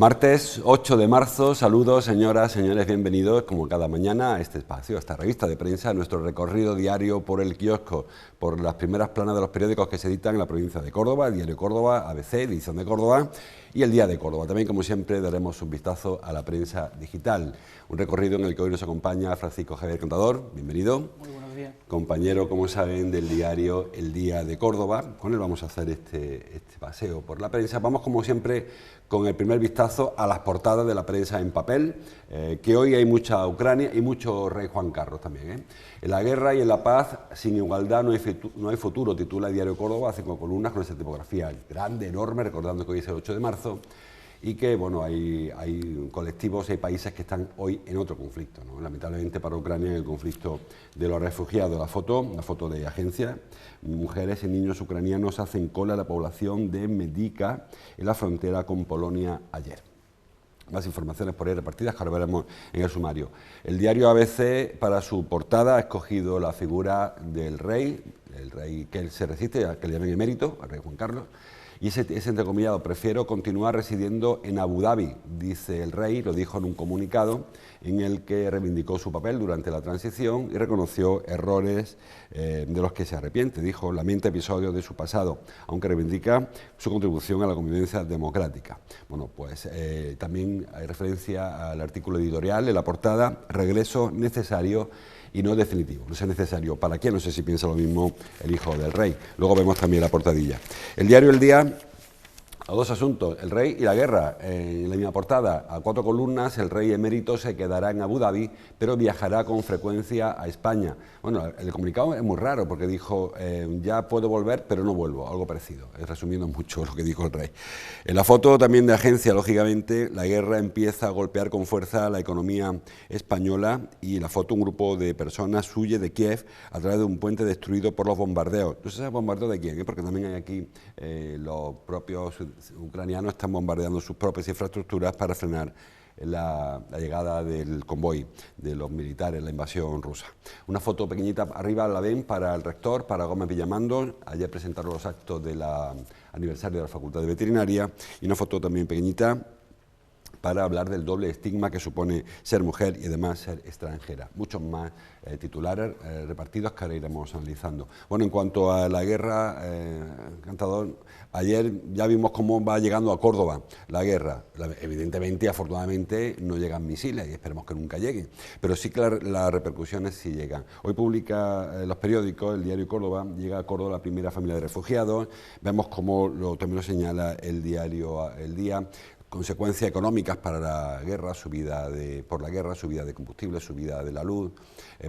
Martes 8 de marzo, saludos señoras, señores, bienvenidos como cada mañana a este espacio, a esta revista de prensa, a nuestro recorrido diario por el kiosco, por las primeras planas de los periódicos que se editan en la provincia de Córdoba, el Diario Córdoba, ABC, Edición de Córdoba y el Día de Córdoba. También, como siempre, daremos un vistazo a la prensa digital, un recorrido en el que hoy nos acompaña Francisco Javier Contador, bienvenido. Muy buenos días. Compañero, como saben, del diario El Día de Córdoba. Con él vamos a hacer este paseo por la prensa. Vamos, como siempre, con el primer vistazo a las portadas de la prensa en papel, que hoy hay mucha Ucrania y mucho Rey Juan Carlos también. En la guerra y en la paz, sin igualdad no hay futuro, titula el Diario Córdoba, 5 columnas con esa tipografía grande, enorme, recordando que hoy es el 8 de marzo, y que bueno, hay colectivos, hay países que están hoy en otro conflicto, ¿no? Lamentablemente para Ucrania, en el conflicto de los refugiados. La foto de agencia, mujeres y niños ucranianos hacen cola a la población de Medica en la frontera con Polonia ayer. Más informaciones por ahí repartidas que ahora veremos en el sumario. El diario ABC, para su portada, ha escogido la figura del rey, el rey que él se resiste, que le llamen emérito, al rey Juan Carlos. Y ese entrecomillado: prefiero continuar residiendo en Abu Dhabi, dice el rey, lo dijo en un comunicado en el que reivindicó su papel durante la transición y reconoció errores de los que se arrepiente. Dijo, lamenta episodios de su pasado, aunque reivindica su contribución a la convivencia democrática. Bueno, pues también hay referencia al artículo editorial en la portada, regreso necesario y no definitivo. No es necesario. ¿Para qué? No sé si piensa lo mismo el hijo del rey. Luego vemos también la portadilla. El diario El Día, a dos asuntos, el rey y la guerra. En la misma portada, a 4 columnas, el rey emérito se quedará en Abu Dhabi, pero viajará con frecuencia a España. Bueno, el comunicado es muy raro porque dijo, ya puedo volver, pero no vuelvo, algo parecido, resumiendo mucho lo que dijo el rey. En la foto también de agencia, lógicamente, la guerra empieza a golpear con fuerza la economía española y la foto, un grupo de personas huye de Kiev a través de un puente destruido por los bombardeos. No se sabe bombardeo de quién, porque también hay aquí los propios ucranianos están bombardeando sus propias infraestructuras para frenar la llegada del convoy de los militares, la invasión rusa. Una foto pequeñita arriba la ven para el rector, para Gómez Villamando. Ayer presentaron los actos del aniversario de la Facultad de Veterinaria, y una foto también pequeñita para hablar del doble estigma que supone ser mujer y además ser extranjera. Muchos más titulares repartidos que ahora iremos analizando. Bueno, en cuanto a la guerra, Cantador, ayer ya vimos cómo va llegando a Córdoba la guerra. Evidentemente, afortunadamente, no llegan misiles y esperemos que nunca lleguen, pero sí que las repercusiones sí llegan. Hoy publica los periódicos, el Diario Córdoba, llega a Córdoba la primera familia de refugiados. Vemos cómo también lo señala el diario El Día, consecuencias económicas para la guerra, subida de combustible, subida de la luz,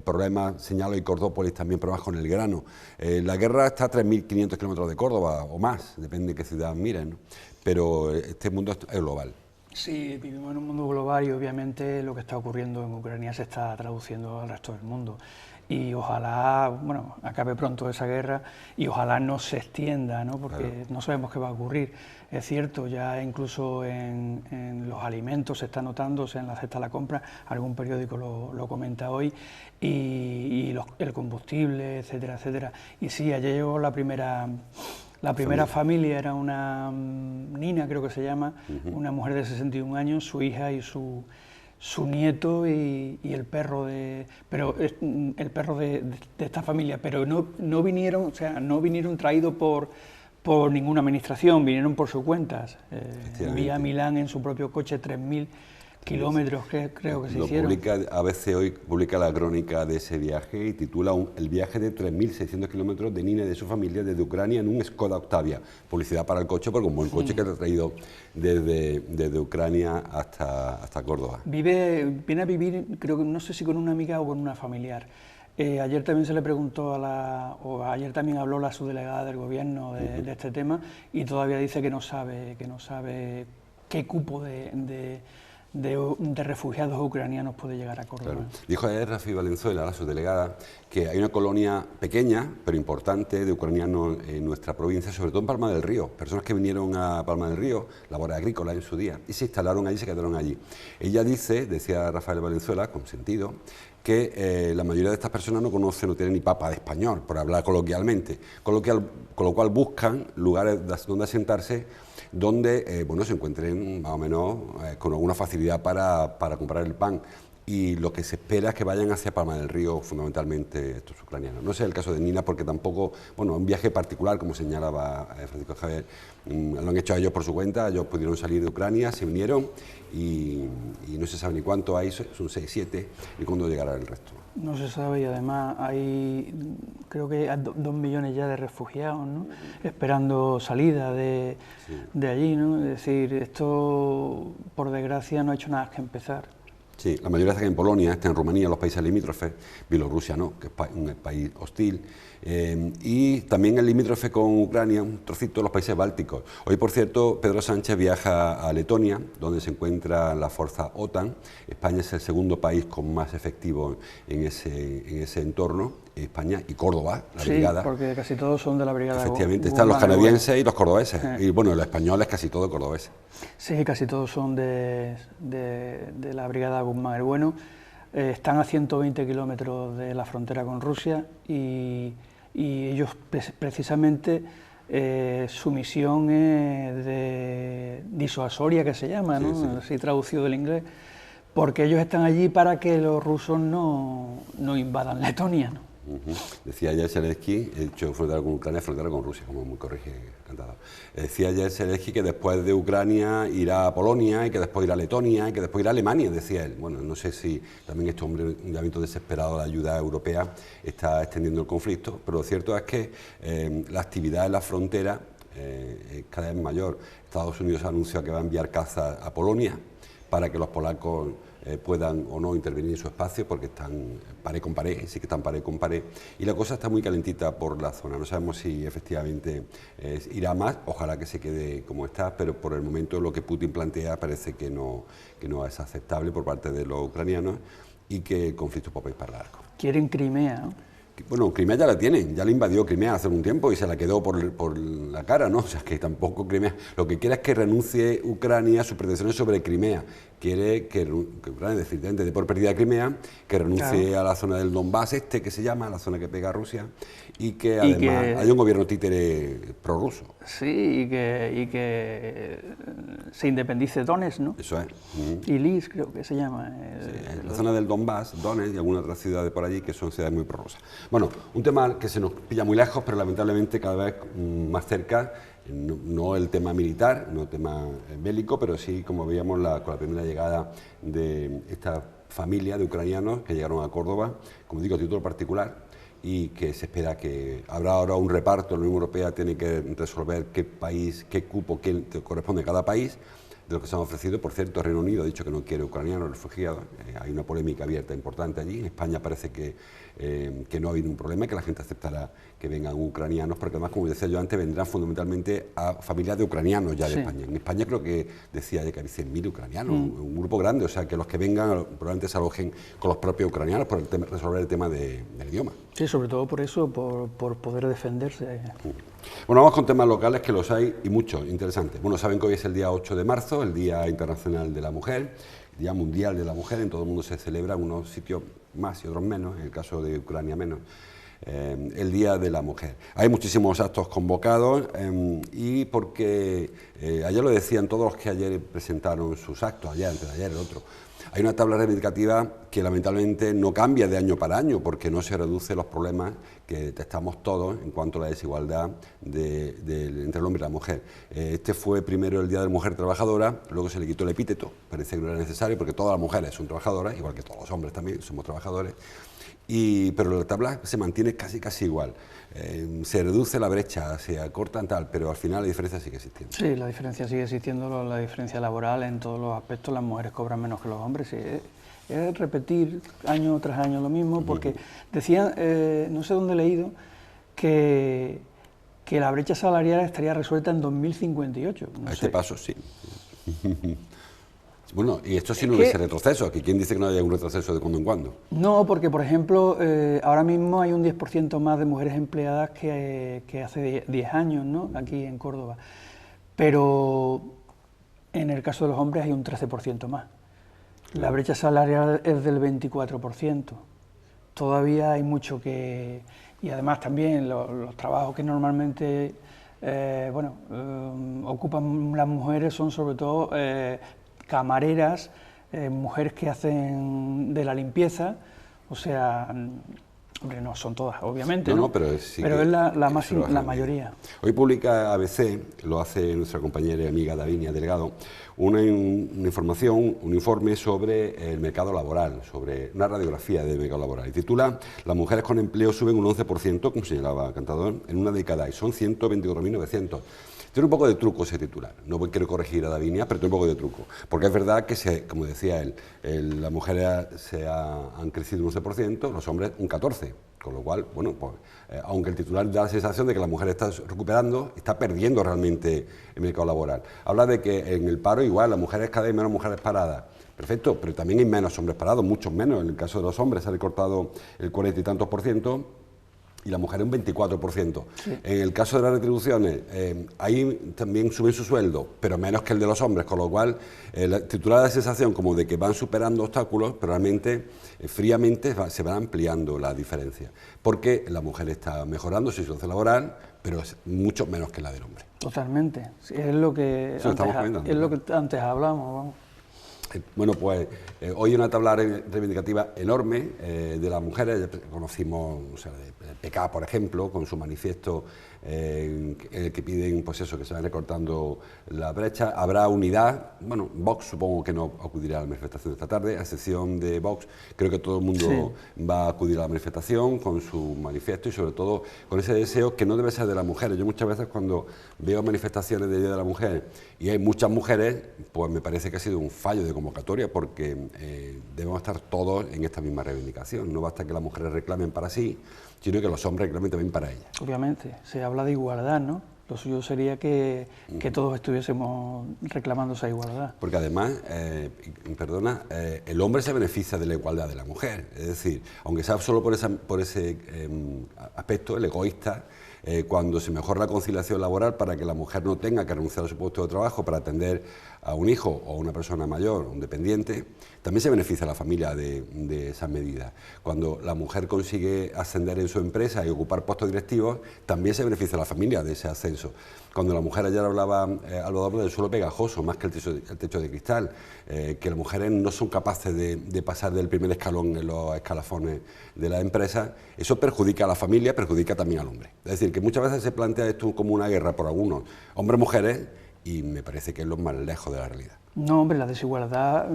problemas, señalo, y Cordópolis también problemas con el grano. La guerra está a 3.500 kilómetros de Córdoba o más, depende de qué ciudad miren, ¿no? Pero este mundo es global. Sí, vivimos en un mundo global y obviamente lo que está ocurriendo en Ucrania se está traduciendo al resto del mundo. Y ojalá, bueno, acabe pronto esa guerra y ojalá no se extienda, ¿no? Porque claro, no sabemos qué va a ocurrir. Es cierto, ya incluso en los alimentos se está notándose en la cesta de la compra, algún periódico lo comenta hoy, y el combustible, etcétera, etcétera. Y sí, ayer llegó la primera familia, era una Nina, creo que se llama, una mujer de 61 años, su hija y su nieto y el perro de esta familia, pero no vinieron, o sea, no vinieron traídos por ninguna administración, vinieron por sus cuentas. Vía Milán en su propio coche, 3.000 kilómetros creo que se hicieron. ABC hoy publica la crónica de ese viaje y titula el viaje de 3.600 kilómetros de Nina y de su familia desde Ucrania en un Skoda Octavia. Publicidad para el coche, porque un buen coche que ha traído desde Ucrania hasta Córdoba. Viene a vivir, creo que no sé si con una amiga o con una familiar. Ayer también se le preguntó ayer también habló la subdelegada del gobierno de este tema, y todavía dice que no sabe qué cupo de refugiados ucranianos puede llegar a Córdoba. Claro. Dijo ayer Rafi Valenzuela, la subdelegada, que hay una colonia pequeña, pero importante, de ucranianos en nuestra provincia, sobre todo en Palma del Río. Personas que vinieron a Palma del Río, labores agrícolas en su día, y se instalaron allí, se quedaron allí. Ella decía Rafael Valenzuela, con sentido, que la mayoría de estas personas no conocen, no tienen ni papa de español, por hablar coloquialmente, con lo cual buscan lugares donde asentarse, donde bueno, se encuentren más o menos con alguna facilidad para comprar el pan. Y lo que se espera es que vayan hacia Palma del Río, fundamentalmente estos ucranianos. No sé el caso de Nina, porque tampoco, bueno, un viaje particular, como señalaba Francisco Javier, lo han hecho ellos por su cuenta. Ellos pudieron salir de Ucrania, se vinieron y no se sabe ni cuánto hay, son 6, 7, y cuándo llegará el resto. No se sabe, y además hay, creo que hay 2 millones ya de refugiados, ¿no? Esperando salida de allí, ¿no? Es decir, esto, por desgracia, no ha hecho nada que empezar. Sí, la mayoría está en Polonia, está en Rumanía, los países limítrofes, Bielorrusia no, que es un país hostil, y también el limítrofe con Ucrania, un trocito de los países bálticos. Hoy, por cierto, Pedro Sánchez viaja a Letonia, donde se encuentra la fuerza OTAN. España es el segundo país con más efectivos en ese entorno, España y Córdoba, la brigada. Sí, porque casi todos son de la brigada. Efectivamente, están los canadienses y los cordobeses, y bueno, los españoles casi todo cordobeses. Sí, casi todos son de la brigada Guzmán el Bueno. Están a 120 kilómetros de la frontera con Rusia y ellos precisamente su misión es de disuasoria, que se llama, ¿no? Sí. Así traducido del inglés, porque ellos están allí para que los rusos no invadan Letonia, ¿no? Decía ayer Zelensky, he dicho frontera con Ucrania, frontera con Rusia, como me corrige Cantado. Decía ayer Zelensky que después de Ucrania irá a Polonia, y que después irá a Letonia, y que después irá a Alemania, decía él. Bueno, no sé si también este hombre, un llamamiento desesperado de ayuda europea, está extendiendo el conflicto, pero lo cierto es que la actividad en la frontera es cada vez mayor. Estados Unidos ha anunciado que va a enviar cazas a Polonia para que los polacos puedan o no intervenir en su espacio, porque están pared con pared, sí que están pared con pared, y la cosa está muy calentita por la zona. No sabemos si efectivamente irá más, ojalá que se quede como está, pero por el momento lo que Putin plantea parece que no es aceptable por parte de los ucranianos y que el conflicto puede ir para largo. Quieren Crimea, ¿no? Bueno, Crimea ya la tienen, ya la invadió Crimea hace un tiempo y se la quedó por la cara, ¿no? O sea, que tampoco Crimea... Lo que quiere es que renuncie Ucrania a sus pretensiones sobre Crimea. Quiere que Ucrania, definitivamente, de por perdida Crimea, que renuncie a la zona del Donbass, que se llama, la zona que pega a Rusia, y que además haya un gobierno títere prorruso. Sí, y que se independice Donetsk, ¿no? Eso es. Y Lis, creo que se llama. Sí, la zona del Donbass, Donetsk y algunas otras ciudades por allí que son ciudades muy prorrusas. Bueno, un tema que se nos pilla muy lejos, pero lamentablemente cada vez más cerca, no el tema militar, no el tema bélico, pero sí, como veíamos, con la primera llegada de esta familia de ucranianos que llegaron a Córdoba, como digo, a título particular, y que se espera que habrá ahora un reparto. La Unión Europea tiene que resolver qué cupo corresponde a cada país de lo que se han ofrecido. Por cierto, el Reino Unido ha dicho que no quiere ucranianos refugiados. Hay una polémica abierta importante allí. En España parece que no ha habido un problema, que la gente aceptará que vengan ucranianos, porque además, como decía yo antes, vendrán fundamentalmente a familias de ucranianos ya de España. En España creo que decía que hay 100.000 ucranianos, un grupo grande, o sea que los que vengan probablemente se alojen con los propios ucranianos por resolver el tema del idioma. Sí, sobre todo por eso, por poder defenderse. Bueno, vamos con temas locales, que los hay y muchos, interesantes. Bueno, saben que hoy es el día 8 de marzo, el Día Internacional de la Mujer, Día Mundial de la Mujer. En todo el mundo se celebra, en unos sitios más y otros menos, en el caso de Ucrania menos, el Día de la Mujer. Hay muchísimos actos convocados y porque, ayer lo decían todos los que ayer presentaron sus actos, ayer, antes de ayer, el otro, hay una tabla reivindicativa que lamentablemente no cambia de año para año, porque no se reducen los problemas que detectamos todos en cuanto a la desigualdad entre el hombre y la mujer. Este fue primero el Día de la Mujer Trabajadora, luego se le quitó el epíteto, parece que no era necesario, porque todas las mujeres son trabajadoras, igual que todos los hombres también somos trabajadores, pero la tabla se mantiene casi igual. Se reduce la brecha, se acortan tal, pero al final la diferencia sigue existiendo. Sí, la diferencia sigue existiendo, la diferencia laboral en todos los aspectos. Las mujeres cobran menos que los hombres. Sí, es repetir año tras año lo mismo, porque decían, no sé dónde he leído, que la brecha salarial estaría resuelta en 2058. A este paso, sí. Bueno, y esto sí no hubiese retroceso, que ¿quién dice que no haya un retroceso de cuando en cuando? No, porque por ejemplo, ahora mismo hay un 10% más de mujeres empleadas que hace 10 años, ¿no? Aquí en Córdoba. Pero en el caso de los hombres hay un 13% más. Claro. La brecha salarial es del 24%. todavía hay mucho que... Y además también los trabajos que normalmente ocupan las mujeres son sobre todo camareras, mujeres que hacen de la limpieza, o sea, hombre, no son todas, obviamente, ¿no? Pero sí, pero es la mayoría. Hoy publica ABC, lo hace nuestra compañera y amiga Davinia Delgado, una información, un informe sobre el mercado laboral, sobre una radiografía del mercado laboral. Y titula: las mujeres con empleo suben un 11%, como señalaba Cantador, en una década, y son 124.900. Tiene un poco de truco ese titular, no quiero corregir a Davinia, pero tiene un poco de truco, porque es verdad que, como decía él, las mujeres han crecido un 11%, los hombres un 14%, con lo cual, bueno, pues, aunque el titular da la sensación de que la mujer está recuperando, está perdiendo realmente el mercado laboral. Habla de que en el paro igual, las mujeres, cada vez menos mujeres paradas. Perfecto, pero también hay menos hombres parados, muchos menos. En el caso de los hombres se ha recortado el 40 y tantos % y la mujer un 24%. Sí. En el caso de las retribuciones, ahí también suben su sueldo, pero menos que el de los hombres, con lo cual el titular da la sensación como de que van superando obstáculos, pero realmente, fríamente, se van ampliando la diferencia, porque la mujer está mejorando su situación laboral, pero es mucho menos que la del hombre. Totalmente, sí, es lo que antes hablamos, vamos. Bueno, pues hoy hay una tabla reivindicativa enorme de las mujeres. Conocimos, o sea, el PK, por ejemplo, con su manifiesto en el que piden, pues eso, que se vaya recortando la brecha. Habrá unidad. Bueno, Vox supongo que no acudirá a la manifestación de esta tarde, a excepción de Vox. Creo que todo el mundo va a acudir a la manifestación con su manifiesto y sobre todo con ese deseo que no debe ser de las mujeres. Yo muchas veces cuando veo manifestaciones del Día de la Mujer y hay muchas mujeres, pues me parece que ha sido un fallo de convocatoria, porque debemos estar todos en esta misma reivindicación. No basta que las mujeres reclamen para sí, sino que los hombres reclamen también para ellas. Obviamente, se habla de igualdad, ¿no? Lo suyo sería que todos estuviésemos reclamando esa igualdad. Porque además, el hombre se beneficia de la igualdad de la mujer. Es decir, aunque sea solo por ese aspecto, el egoísta, cuando se mejora la conciliación laboral para que la mujer no tenga que renunciar a su puesto de trabajo para atender a un hijo o a una persona mayor, un dependiente, también se beneficia a la familia de esas medidas. Cuando la mujer consigue ascender en su empresa y ocupar puestos directivos, también se beneficia a la familia de ese ascenso. Cuando la mujer, ayer hablaba del suelo pegajoso, más que el techo de cristal, que las mujeres no son capaces de pasar del primer escalón en los escalafones de la empresa, eso perjudica a la familia, perjudica también al hombre. Es decir, que muchas veces se plantea esto como una guerra por algunos, hombres-mujeres, y me parece que es lo más lejos de la realidad. No, hombre, la desigualdad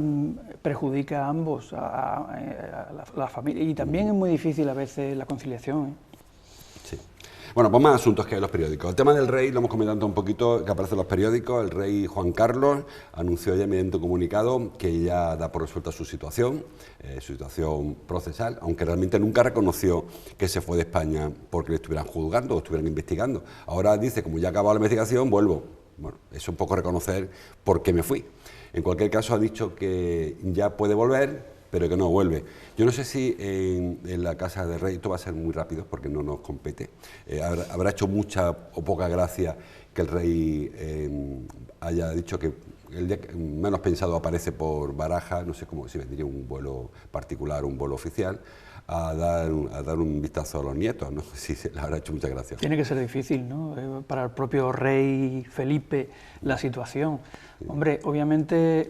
perjudica a ambos, a la familia, y también es muy difícil a veces la conciliación, ¿eh? Sí. Bueno, pues más asuntos que hay en los periódicos. El tema del rey, lo hemos comentado un poquito, que aparece en los periódicos. El rey Juan Carlos anunció ya mediante un comunicado que ya da por resuelta su situación procesal, aunque realmente nunca reconoció que se fue de España porque le estuvieran juzgando o estuvieran investigando. Ahora dice, como ya ha acabado la investigación, vuelvo. Bueno, eso es un poco reconocer por qué me fui. En cualquier caso, ha dicho que ya puede volver, pero que no vuelve. Yo no sé si en la Casa del Rey, esto va a ser muy rápido porque no nos compete, habrá hecho mucha o poca gracia que el rey haya dicho que el día menos pensado aparece por Baraja, no sé cómo, si vendría un vuelo particular, un vuelo oficial, a dar un vistazo a los nietos, no sé si le habrá hecho mucha gracia. Tiene que ser difícil, ¿no? Para el propio rey Felipe la situación. Sí. Hombre, obviamente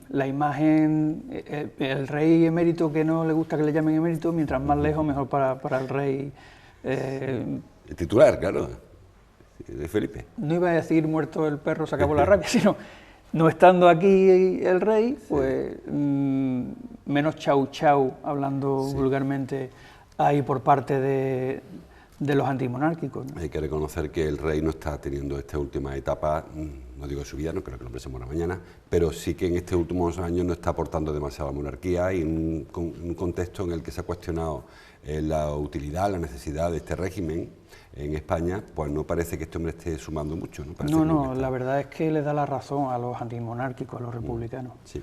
la imagen, el rey emérito, que no le gusta que le llamen emérito, mientras más lejos mejor para el rey. El titular, claro, de Felipe. No iba a decir muerto el perro se acabó la rabia, sino no estando aquí el rey, pues menos chau chau, hablando vulgarmente, ahí por parte de los antimonárquicos, ¿no? Hay que reconocer que el rey no está teniendo esta última etapa, no digo de su vida, no creo que el hombre se muera mañana, pero sí que en estos últimos años no está aportando demasiado a la monarquía, y en un contexto en el que se ha cuestionado la utilidad, la necesidad de este régimen en España, pues no parece que este hombre esté sumando mucho, ¿no? No, la verdad es que le da la razón a los antimonárquicos, a los republicanos. Sí.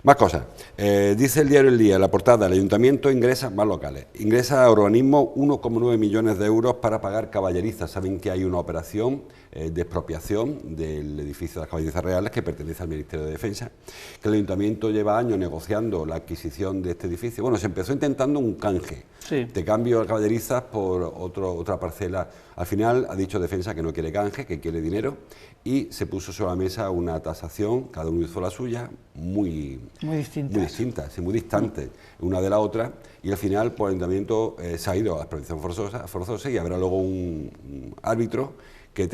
Más cosas. Dice el diario El Día, en la portada, el ayuntamiento ingresa, más locales, ingresa a urbanismo 1,9 millones de euros para pagar caballerizas. Saben que hay una operación de expropiación del edificio de las caballerizas reales que pertenece al Ministerio de Defensa, que el ayuntamiento lleva años negociando la adquisición de este edificio. Bueno, se empezó intentando un canje de cambio de caballerizas por otra parcela. Al final ha dicho Defensa que no quiere canje, que quiere dinero, y se puso sobre la mesa una tasación, cada uno hizo la suya, muy distintas y muy distantes una de la otra, y al final pues, el ayuntamiento se ha ido a la expropiación forzosa y habrá luego un árbitro,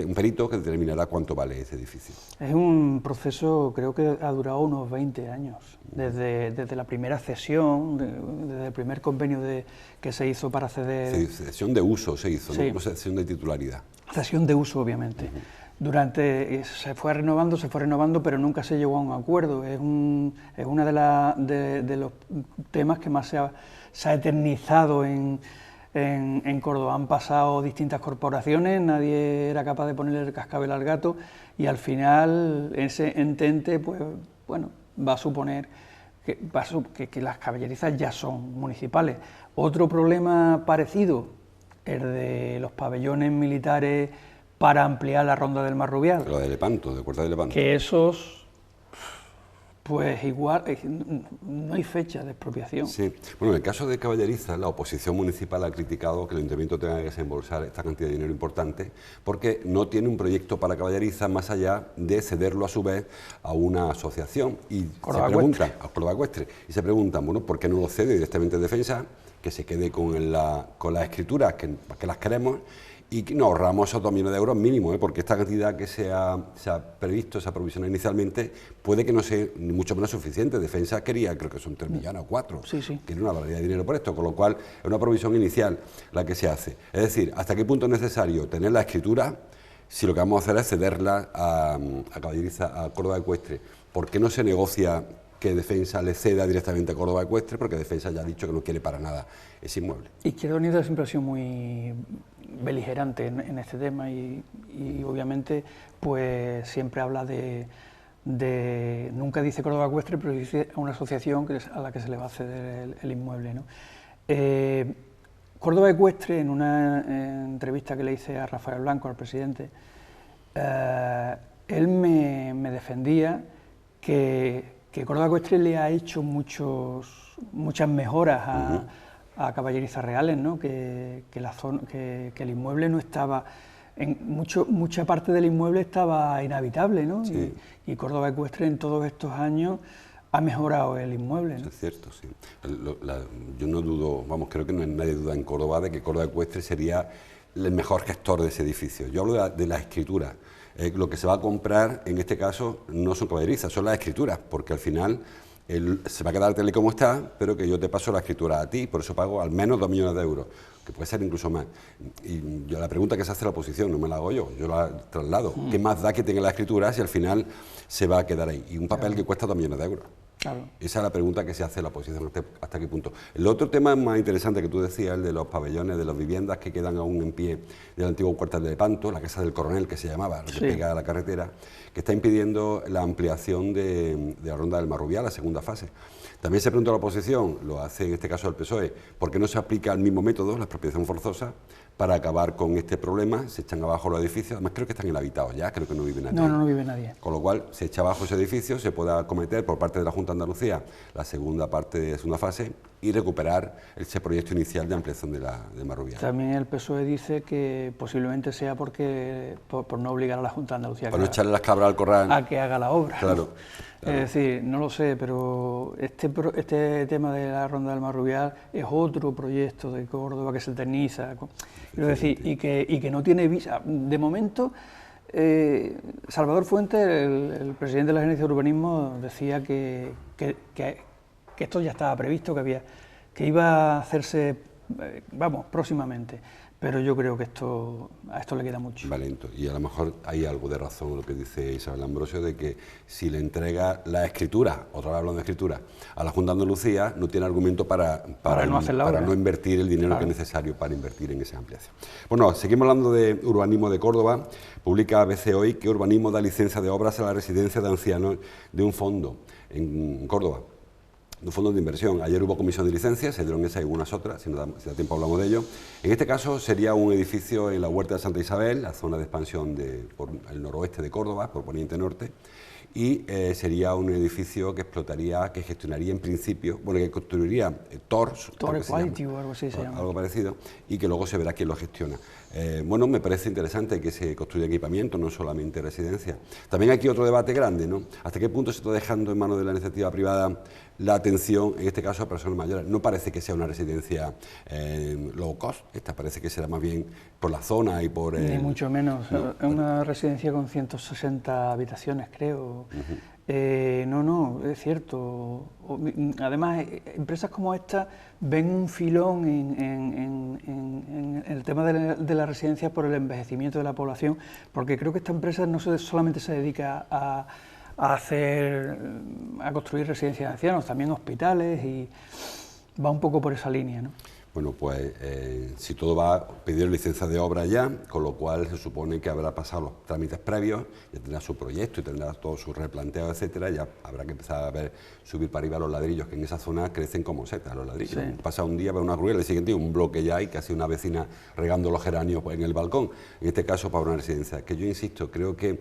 un perito que determinará cuánto vale ese edificio. Es un proceso, creo que ha durado unos 20 años, desde la primera cesión, desde el primer convenio que se hizo para ceder... Sí, cesión de uso se hizo, sí. No cesión de titularidad. Cesión de uso, obviamente. Se fue renovando, pero nunca se llegó a un acuerdo. Es uno de los temas que más se ha eternizado en Córdoba. Han pasado distintas corporaciones, nadie era capaz de ponerle el cascabel al gato, y al final ese entente, pues bueno, va a suponer que las caballerizas ya son municipales. Otro problema parecido, el de los pabellones militares para ampliar la ronda del Marrubial. Lo de Lepanto, de Puerta de Lepanto. Que esos, pues igual, no hay fecha de expropiación. Sí, bueno, en el caso de Caballeriza, la oposición municipal ha criticado que el ayuntamiento tenga que desembolsar esta cantidad de dinero importante porque no tiene un proyecto para Caballeriza más allá de cederlo a su vez a una asociación. Y Córdoba se preguntan, a Córdoba Ecuestre, y se preguntan, bueno, ¿por qué no lo cede directamente Defensa, que se quede con las escrituras, que las queremos, y nos ahorramos esos 2 millones de euros mínimo, porque esta cantidad que se ha previsto, esa provisión inicialmente, puede que no sea ni mucho menos suficiente. Defensa quería, creo que son 3 millones o 4, quiere una barbaridad de dinero por esto, con lo cual es una provisión inicial la que se hace. Es decir, ¿hasta qué punto es necesario tener la escritura si lo que vamos a hacer es cederla a Caballeriza, a Córdoba Ecuestre? ¿Por qué no se negocia que Defensa le ceda directamente a Córdoba Ecuestre? Porque Defensa ya ha dicho que no quiere para nada ese inmueble. Izquierda Unida siempre ha sido muy beligerante en este tema y obviamente pues siempre habla nunca dice Córdoba Ecuestre, pero dice a una asociación a la que se le va a ceder el inmueble, ¿no? Córdoba Ecuestre, en una entrevista que le hice a Rafael Blanco, al presidente, él me defendía que Córdoba Ecuestre le ha hecho muchas mejoras a Caballerizas Reales, ¿no? que el inmueble no estaba, mucha parte del inmueble estaba inhabitable, ¿no? Sí. Y Córdoba Ecuestre en todos estos años ha mejorado el inmueble, ¿no? Es cierto, sí. Yo no dudo, vamos, creo que no hay nadie duda en Córdoba de que Córdoba Ecuestre sería el mejor gestor de ese edificio. Yo hablo de la escritura. Lo que se va a comprar, en este caso, no son caballerizas, son las escrituras, porque al final se va a quedar tal y como está, pero que yo te paso la escritura a ti, por eso pago al menos 2 millones de euros, que puede ser incluso más. Y yo, la pregunta que se hace la oposición no me la hago yo la traslado. ¿Qué más da que tenga la escritura si al final se va a quedar ahí? Y un papel que cuesta 2 millones de euros. Claro. Esa es la pregunta que se hace la oposición, hasta qué punto. El otro tema más interesante que tú decías, el de los pabellones, de las viviendas que quedan aún en pie del antiguo cuartel de Lepanto, la Casa del Coronel, que se llamaba, lo que pega a la carretera, que está impidiendo la ampliación de la ronda del Marrubial, la segunda fase. También se pregunta a la oposición, lo hace en este caso el PSOE, ¿por qué no se aplica el mismo método, la expropiación forzosa, para acabar con este problema? Se echan abajo los edificios, además creo que están inhabitados ya, creo que no vive nadie. No vive nadie. Con lo cual se echa abajo ese edificio, se puede acometer por parte de la Junta de Andalucía la segunda parte de la segunda fase y recuperar ese proyecto inicial de ampliación de Marrubial. También el PSOE dice que posiblemente sea por no obligar a la Junta de Andalucía por no echarle las cabras al corral a que haga la obra. Claro. Es decir, no lo sé, pero este tema de la ronda del Marrubial es otro proyecto de Córdoba que se eterniza, quiero decir, y que no tiene visa. De momento, Salvador Fuentes, el presidente de la Agencia de Urbanismo, decía que esto ya estaba previsto, que iba a hacerse, próximamente. Pero yo creo que a esto le queda mucho. Valento. Y a lo mejor hay algo de razón en lo que dice Isabel Ambrosio, de que si le entrega la escritura, otra vez hablando de escritura, a la Junta de Andalucía, no tiene argumento para no invertir el dinero que es necesario para invertir en esa ampliación. Bueno, seguimos hablando de urbanismo de Córdoba. Publica ABC hoy que Urbanismo da licencia de obras a la residencia de ancianos de un fondo en Córdoba. fondos de inversión. Ayer hubo comisión de licencias, se dieron esa y algunas otras, si da tiempo hablamos de ello. En este caso sería un edificio en la Huerta de Santa Isabel, la zona de expansión por el noroeste de Córdoba, por Poniente Norte, y sería un edificio que explotaría, que gestionaría en principio, bueno, que construiría TORS, Torre Quality o algo así se llama. Algo parecido, y que luego se verá quién lo gestiona. Bueno, me parece interesante que se construya equipamiento, no solamente residencia. También aquí otro debate grande, ¿no? ¿Hasta qué punto se está dejando en manos de la iniciativa privada la atención, en este caso a personas mayores? No parece que sea una residencia low cost, esta parece que será más bien por la zona y por... Ni mucho menos, no, es una residencia con 160 habitaciones, creo. No, es cierto. Además, empresas como esta ven un filón en el tema de la residencia por el envejecimiento de la población, porque creo que esta empresa no solamente se dedica a construir residencias de ancianos, también hospitales, y va un poco por esa línea, ¿no? Bueno, pues si todo va a pedir licencia de obra ya, con lo cual se supone que habrá pasado los trámites previos, ya tendrá su proyecto y tendrá todo su replanteado, etcétera, ya habrá que empezar a ver subir para arriba los ladrillos, que en esa zona crecen como setas los ladrillos. Sí. Pasa un día, ve una grúa y el siguiente un bloque ya hay, casi una vecina regando los geranios en el balcón, en este caso para una residencia, que yo insisto, creo que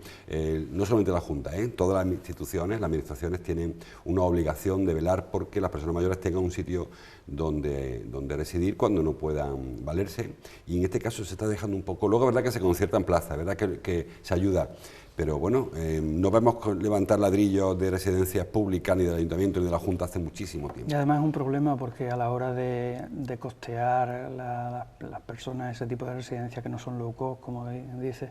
no solamente la Junta, todas las instituciones, las administraciones tienen una obligación de velar porque las personas mayores tengan un sitio donde residir cuando no puedan valerse, y en este caso se está dejando un poco, luego es verdad que se conciertan plazas, es verdad que se ayuda, pero bueno, no vemos levantar ladrillos de residencias públicas ni del Ayuntamiento ni de la Junta hace muchísimo tiempo. Y además es un problema porque a la hora de costear las personas ese tipo de residencias que no son low cost, como dice,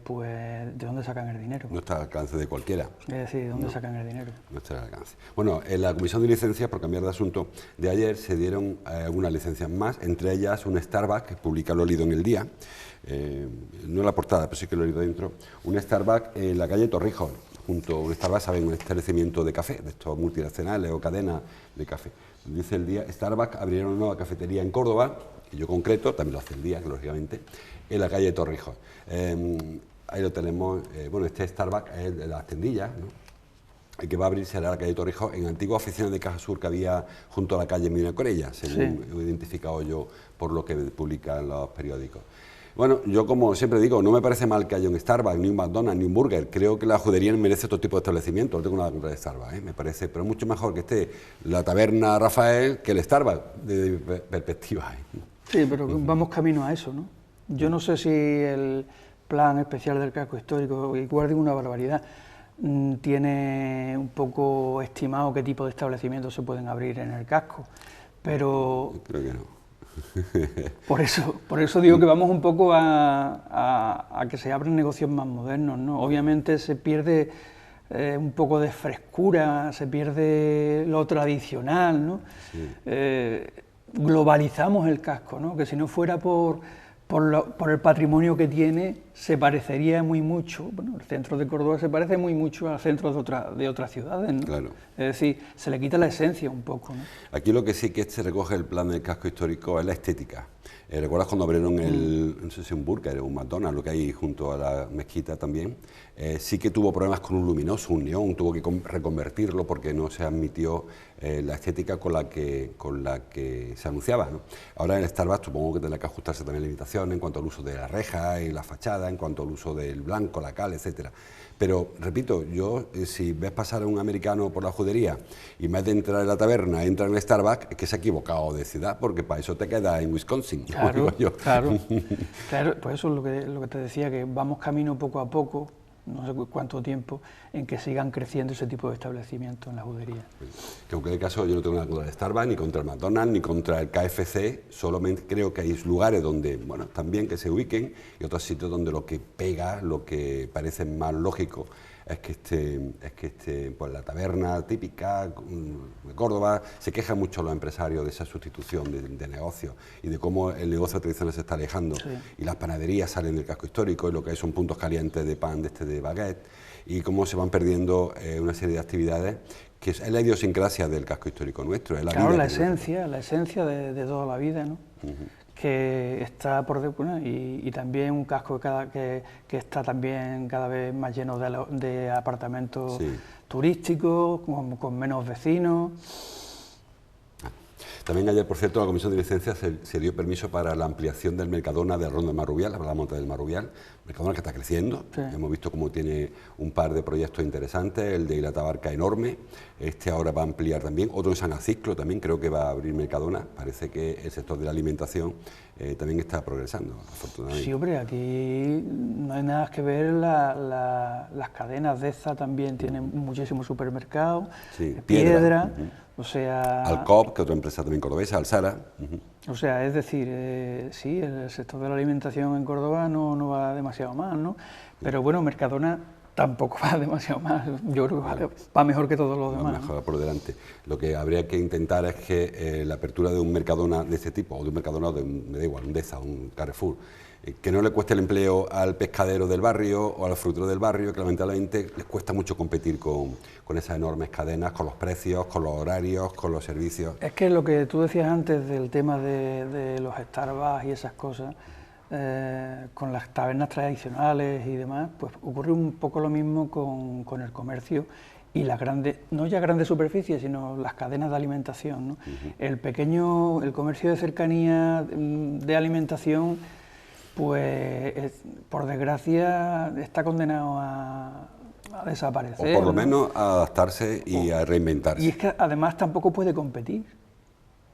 pues ¿de dónde sacan el dinero? No está al alcance de cualquiera. Es decir, ¿de dónde sacan el dinero? No está al alcance. Bueno, en la comisión de licencias, por cambiar de asunto, de ayer se dieron algunas licencias más, entre ellas un Starbucks, que publica, lo he leído en El Día, no en la portada, pero sí que lo he leído dentro, un Starbucks en la calle Torrijos, junto a un Starbucks, saben, un establecimiento de café, de estos multinacionales o cadenas de café. Dice El Día, Starbucks abrieron una nueva cafetería en Córdoba, y yo concreto, también lo hace El Día, lógicamente, en la calle Torrijos. Ahí lo tenemos, bueno, este Starbucks es de las tendillas, ¿no? El que va a abrir será la calle Torrijos, en antigua oficina de Caja Sur que había junto a la calle Medina Corella, según he identificado yo por lo que publican los periódicos. Bueno, yo como siempre digo, no me parece mal que haya un Starbucks, ni un McDonald's, ni un Burger. Creo que la judería merece otro tipo de establecimiento. No tengo nada contra el Starbucks, me parece, pero mucho mejor que esté la taberna Rafael que el Starbucks, de perspectiva. Sí, pero vamos camino a eso, ¿no? Yo no sé si el plan especial del casco histórico, igual digo una barbaridad, tiene un poco estimado qué tipo de establecimientos se pueden abrir en el casco, pero... Creo que no. Por eso digo que vamos un poco a que se abran negocios más modernos, ¿no? Obviamente se pierde un poco de frescura, se pierde lo tradicional, ¿no? Sí. Globalizamos el casco, ¿no? Que si no fuera por el patrimonio que tiene, se parecería muy mucho, bueno, el centro de Córdoba se parece muy mucho al centro de otras ciudades, ¿no? Claro. Es decir, se le quita la esencia un poco, ¿no? Aquí lo que sí que se recoge el plan del casco histórico es la estética. ¿Recuerdas cuando abrieron no sé si un Burger o un McDonald's, lo que hay junto a la mezquita también? Sí que tuvo problemas con un luminoso, un neón, tuvo que reconvertirlo porque no se admitió la estética con la que se anunciaba, ¿no? Ahora en el Starbucks supongo que tendrá que ajustarse también limitaciones en cuanto al uso de la reja y la fachada, en cuanto al uso del blanco, la cal, etcétera. Pero, repito, yo, si ves pasar a un americano por la judería y en vez de entrar en la taberna, entra en el Starbucks, es que se ha equivocado de ciudad, porque para eso te queda en Wisconsin. Claro, digo yo. claro, pues eso es lo que te decía, que vamos camino poco a poco, no sé cuánto tiempo, en que sigan creciendo ese tipo de establecimientos en la judería. Que aunque en el caso yo no tengo nada contra el Starbucks, ni contra el McDonald's, ni contra el KFC, solamente creo que hay lugares donde, bueno, también que se ubiquen, y otros sitios donde lo que pega, lo que parece más lógico, es que esté pues, la taberna típica de Córdoba. Se quejan mucho los empresarios de esa sustitución de negocios y de cómo el negocio tradicional se está alejando, sí. Y las panaderías salen del casco histórico y lo que hay son puntos calientes de pan de baguette, y cómo se van perdiendo una serie de actividades que es la idiosincrasia del casco histórico nuestro. Es la claro, vida la esencia de toda la vida, ¿no? que está bueno, y también un casco que está también cada vez más lleno de apartamentos turísticos, con menos vecinos. También ayer, por cierto, la Comisión de Licencias se dio permiso para la ampliación del Mercadona de Arrondo del Marrubial, hablamos del Marrubial, Mercadona que está creciendo. Sí. Hemos visto cómo tiene un par de proyectos interesantes, el de Isla Tabarca enorme, este ahora va a ampliar también, otro en San Aciclo también creo que va a abrir Mercadona. Parece que el sector de la alimentación también está progresando, afortunadamente. Sí, hombre, aquí no hay nada que ver, las cadenas de EZA también tienen muchísimos supermercados, sí, Piedra. O sea, Alcob, que otra empresa también cordobesa, Alsara. O sea, es decir, sí, el sector de la alimentación en Córdoba no va demasiado mal, ¿no? Pero bueno, Mercadona tampoco va demasiado mal. Yo creo que va mejor que todos los demás. Va mejor por delante. Lo que habría que intentar es que la apertura de un Mercadona de este tipo, o de un Mercadona, me da igual, un Deza, un Carrefour, que no le cueste el empleo al pescadero del barrio o al frutero del barrio, que lamentablemente les cuesta mucho competir con esas enormes cadenas, con los precios, con los horarios, con los servicios. Es que lo que tú decías antes del tema de los Starbucks y esas cosas, con las tabernas tradicionales y demás, pues ocurre un poco lo mismo con el comercio y las grandes, no ya grandes superficies, sino las cadenas de alimentación, ¿no? El comercio de cercanía de alimentación, pues por desgracia está condenado a desaparecer. O por lo menos a adaptarse y a reinventarse. Y es que además tampoco puede competir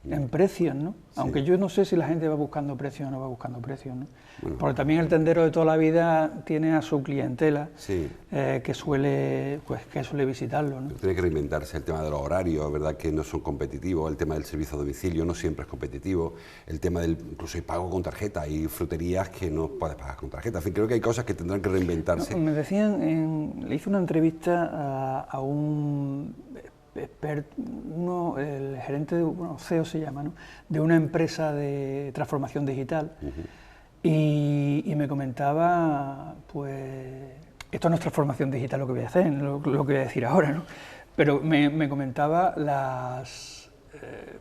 en precios, ¿no? Sí. Aunque yo no sé si la gente va buscando precios o no va buscando precios, ¿no? Bueno, porque también el tendero de toda la vida tiene a su clientela, sí, que suele visitarlo, ¿no? Tiene que reinventarse el tema de los horarios, verdad que no son competitivos, el tema del servicio a domicilio no siempre es competitivo, el tema del incluso hay pago con tarjeta, hay fruterías que no puedes pagar con tarjeta, en fin, creo que hay cosas que tendrán que reinventarse. No, me decían, le hice una entrevista a un el gerente, CEO se llama, ¿no?, de una empresa de transformación digital, y me comentaba, pues, esto no es transformación digital lo que voy a hacer, lo que voy a decir ahora, ¿no?, pero me comentaba las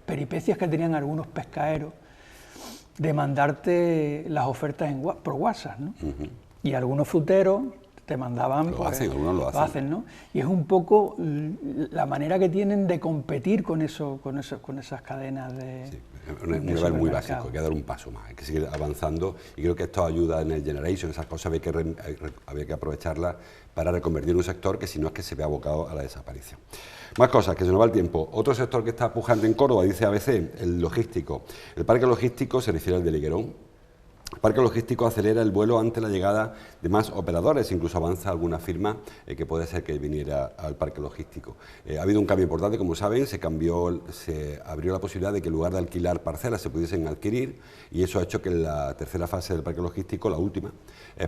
peripecias que tenían algunos pescaderos de mandarte las ofertas por WhatsApp, ¿no? Y algunos fruteros te mandaban, algunos lo hacen, ¿no? Y es un poco la manera que tienen de competir con esas cadenas de... Sí, un nivel muy básico, hay que dar un paso más, hay que seguir avanzando, y creo que esto ayuda en el Generation, esas cosas había que aprovecharlas para reconvertir un sector que si no es que se ve abocado a la desaparición. Más cosas, que se nos va el tiempo. Otro sector que está pujante en Córdoba, dice ABC, el logístico. El parque logístico se refiere al de Liguerón. El parque logístico acelera el vuelo ante la llegada de más operadores, incluso avanza alguna firma que puede ser que viniera al parque logístico. Ha habido un cambio importante, como saben, se abrió la posibilidad de que en lugar de alquilar parcelas se pudiesen adquirir, y eso ha hecho que la tercera fase del parque logístico, la última,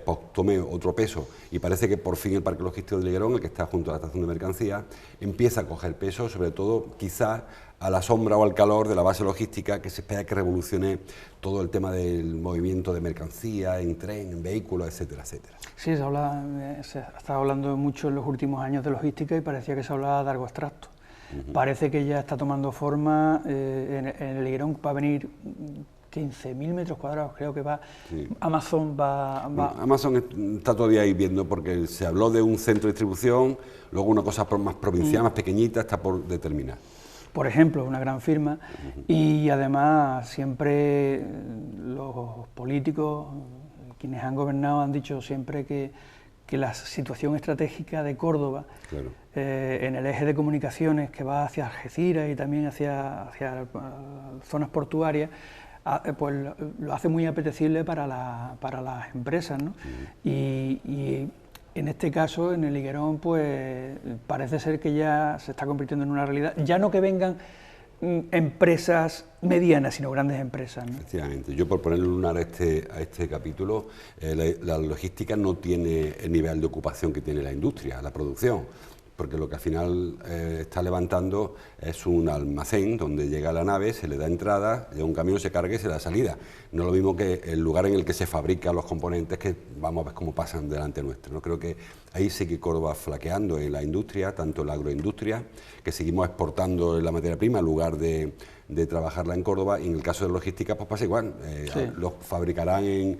pues tome otro peso, y parece que por fin el parque logístico de Liguerón, el que está junto a la estación de mercancías, empieza a coger peso, sobre todo quizás a la sombra o al calor de la base logística, que se espera que revolucione todo el tema del movimiento de mercancía en tren, en vehículos, etcétera, etcétera. Sí, se ha estado hablando mucho en los últimos años de logística y parecía que se hablaba de algo abstracto. Parece que ya está tomando forma, en el Liguerón va a venir 15.000 metros cuadrados, creo que va. Sí. Amazon va... Amazon está todavía ahí viendo, porque se habló de un centro de distribución, luego una cosa más provincial, más pequeñita, está por determinar. Por ejemplo, una gran firma, y además siempre los políticos, quienes han gobernado, han dicho siempre que la situación estratégica de Córdoba, claro, en el eje de comunicaciones que va hacia Algeciras y también hacia zonas portuarias, pues lo hace muy apetecible para las empresas, ¿no? Y en este caso, en el Liguerón, pues parece ser que ya se está convirtiendo en una realidad, ya no que vengan empresas medianas, sino grandes empresas, ¿no? Efectivamente. Yo, por ponerle un lunar a este capítulo, la logística no tiene el nivel de ocupación que tiene la industria, la producción, porque lo que al final está levantando es un almacén donde llega la nave, se le da entrada, llega un camión, se carga y se da salida. No es lo mismo que el lugar en el que se fabrican los componentes, que vamos a ver cómo pasan delante nuestro, ¿no? Creo que ahí sí que Córdoba flaqueando en la industria, tanto en la agroindustria, que seguimos exportando la materia prima en lugar de de trabajarla en Córdoba, y en el caso de logística pues pasa igual, Sí. los fabricarán en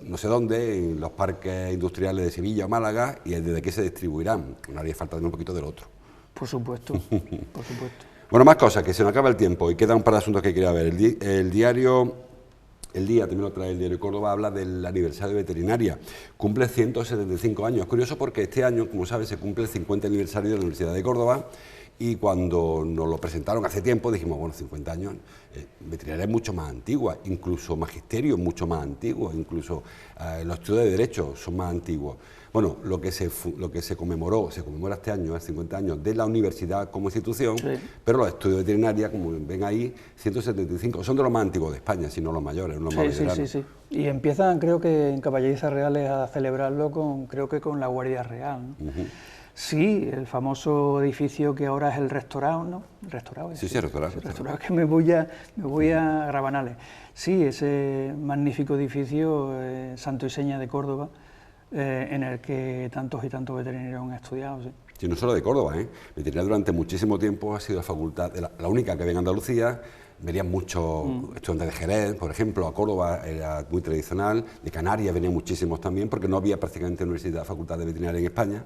no sé dónde, en los parques industriales de Sevilla o Málaga, y desde aquí se distribuirán. No haría falta tener un poquito del otro. Por supuesto, por supuesto. Bueno, más cosas, que se nos acaba el tiempo y quedan un par de asuntos que quería ver. El diario El Día, también lo trae el diario Córdoba, habla del aniversario de veterinaria. Cumple 175 años. Es curioso porque este año, como sabes, se cumple el 50 aniversario de la Universidad de Córdoba, y cuando nos lo presentaron hace tiempo dijimos, bueno, 50 años, veterinaria es mucho más antigua, incluso magisterio es mucho más antiguo, incluso los estudios de derecho son más antiguos. Bueno, lo que se conmemora este año, es 50 años de la universidad como institución, sí. Pero los estudios de veterinaria, como ven ahí, 175, son de los más antiguos de España, si no los mayores, los más veteranos. Sí. Y empiezan, creo que en Caballerizas Reales, a celebrarlo creo que con la Guardia Real, ¿no? Sí, el famoso edificio que ahora es el Restaurado, ¿no? Restaurado. Sí, restaurado. Restaurado, que me voy a Rabanales. Sí, ese magnífico edificio, Santo y Seña de Córdoba, en el que tantos y tantos veterinarios han estudiado, sí. Sí, no solo de Córdoba, veterinaria durante muchísimo tiempo ha sido la facultad, la única que había en Andalucía. Venían muchos estudiantes de Jerez, por ejemplo, a Córdoba era muy tradicional, de Canarias venían muchísimos también, porque no había prácticamente universidad, facultad de veterinaria en España,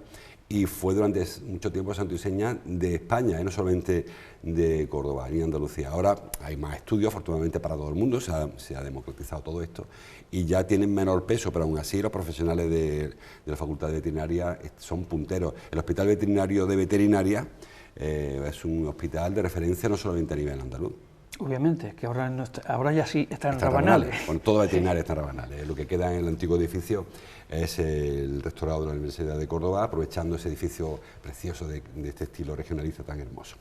y fue durante mucho tiempo Santo y Seña de España, no solamente de Córdoba ni Andalucía. Ahora hay más estudios, afortunadamente para todo el mundo, se ha democratizado todo esto, y ya tienen menor peso, pero aún así los profesionales de la facultad de veterinaria son punteros. El Hospital Veterinario de Veterinaria es un hospital de referencia no solamente a nivel andaluz. Obviamente, es que ahora ya sí está en Rabanales. Bueno, todo veterinaria está en Rabanales. Lo que queda en el antiguo edificio es el Rectorado de la Universidad de Córdoba, aprovechando ese edificio precioso de este estilo regionalista tan hermoso.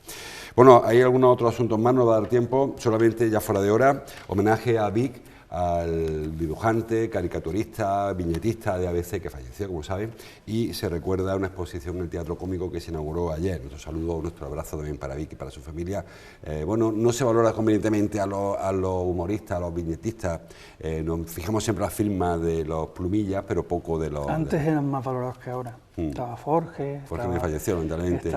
Bueno, hay algunos otros asuntos más, no va a dar tiempo, solamente ya fuera de hora, homenaje a Vic, al dibujante, caricaturista, viñetista de ABC que falleció, como saben, y se recuerda una exposición en el Teatro Cómico que se inauguró ayer. Nuestro saludo, nuestro abrazo también para Vic y para su familia. Bueno, no se valora convenientemente a los humoristas, a los viñetistas. Nos fijamos siempre en las firmas de los plumillas, pero poco de los... Antes eran más valorados que ahora. Estaba Forge me falleció, lamentablemente.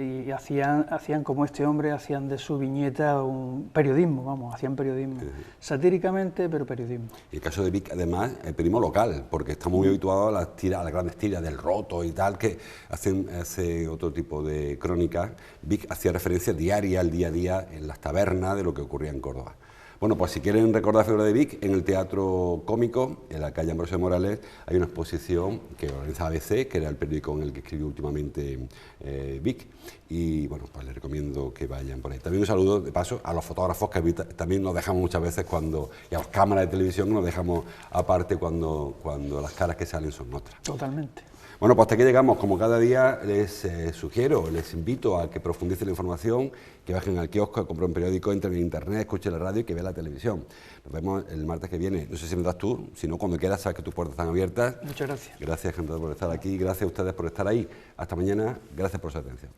Y hacían como este hombre, hacían de su viñeta un periodismo, vamos, hacían periodismo. Satíricamente, pero periodismo. Y el caso de Vic, además, el periodismo local, porque está muy habituado a las grandes tiras del Roto y tal, que hace otro tipo de crónicas. Vic hacía referencia diaria al día a día en las tabernas de lo que ocurría en Córdoba. Bueno, pues si quieren recordar la figura de Vic, en el Teatro Cómico, en la calle Ambrosio de Morales, hay una exposición que organiza ABC, que era el periódico en el que escribió últimamente Vic, y bueno, pues les recomiendo que vayan por ahí. También un saludo, de paso, a los fotógrafos que también nos dejamos muchas veces y a las cámaras de televisión nos dejamos aparte cuando las caras que salen son nuestras. Totalmente. Bueno, pues hasta aquí llegamos. Como cada día les sugiero, les invito a que profundicen la información, que bajen al kiosco, que compren un periódico, entren en internet, escuchen la radio y que vean la televisión. Nos vemos el martes que viene. No sé si me das tú, si no, cuando quieras, sabes que tus puertas están abiertas. Muchas gracias. Gracias, encantado por estar aquí. Gracias a ustedes por estar ahí. Hasta mañana. Gracias por su atención.